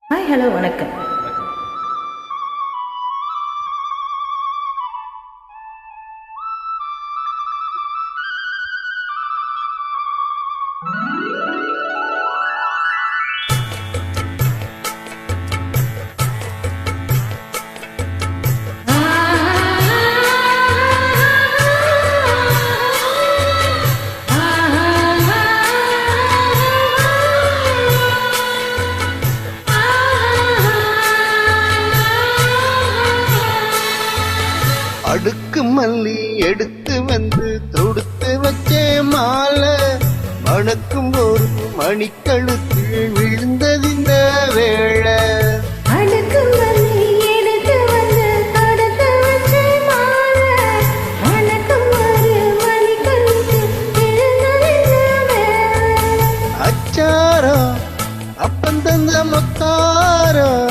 Hi hello வணக்கம். அடுக்கு மல்லி எடுத்து வந்து தொடுத்து வச்சே மாலை மணக்கும் ஒரு மணிக்கழுத்து விழுந்தது இந்த வேளை. அடுக்கு மல்லி எடுத்து வந்து தொடுத்து வச்சே மாலை மணக்கும் ஒரு மணிக்கழுத்து விழுந்தது இந்த வேளை. அச்சாரம் அப்பந்தந்த முத்தாரம்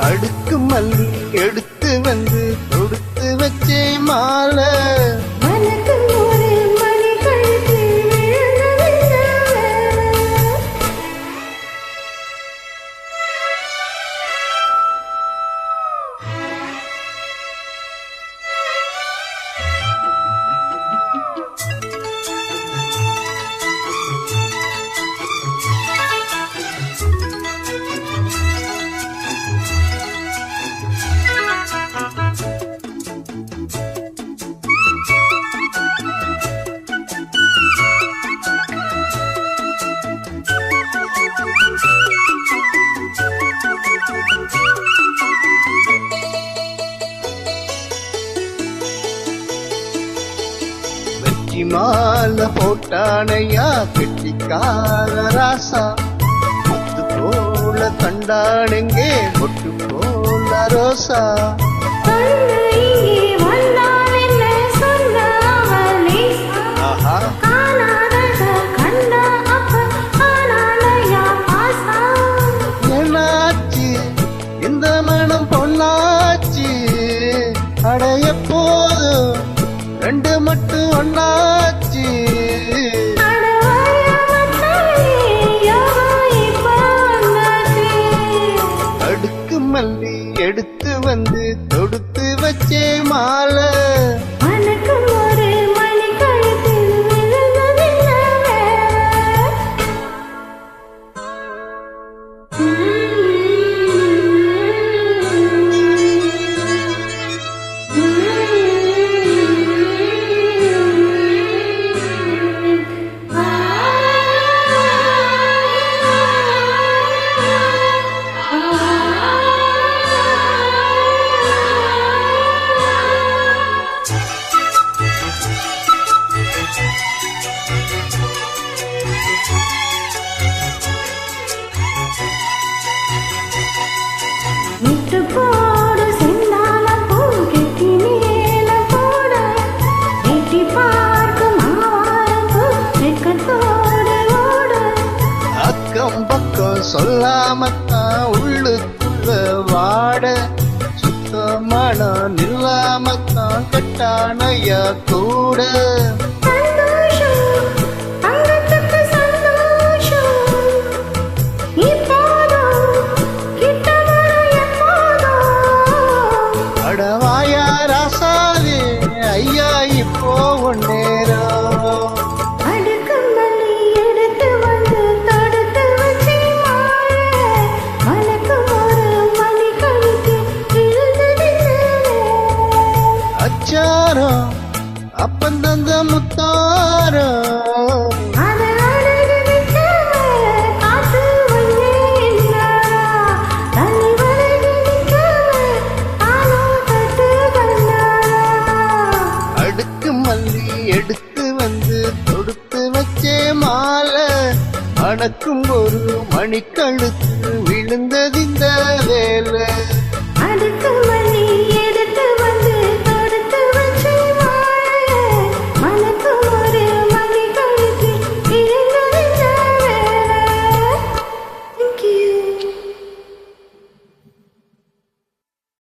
அடுக்கு மல்லி எடுத்து வந்து தொடுத்து வச்சே மாலை மணக்கும் ஒரு மணிக்கழுத்து விழுந்தது இந்த வேளை. வெற்றி மாலை போட்டானையா கெட்டிக்கார ராசா முத்து போல கண்டானெங்கே பொட்டு போல ரோசா. ஆஹா என்னாச்சு இந்த மனம் பொன்னாச்சு அடைய போதும் ரெண்டு மட்டும் ஒன்னாச்சு. அடுக்கு மல்லி எடுத்து வந்து தொடுத்து வச்சே மாலை அக்கம் பக்கம் சொல்லாமத்தான் உள்ளுக்குள்ள வாட சுத்தமான நில்லாமத்தான் கட்டானையா கூட. அடவாயா ராசாவே ஐயா இப்போ நேரம் அச்சாரம் அப்பந்தந்த முத்தாரம் அடுக்கு மல்லி எடுத்து வந்து தொடுத்து வச்சே மாலை மணக்கும் ஒரு மணிக்கழுத்து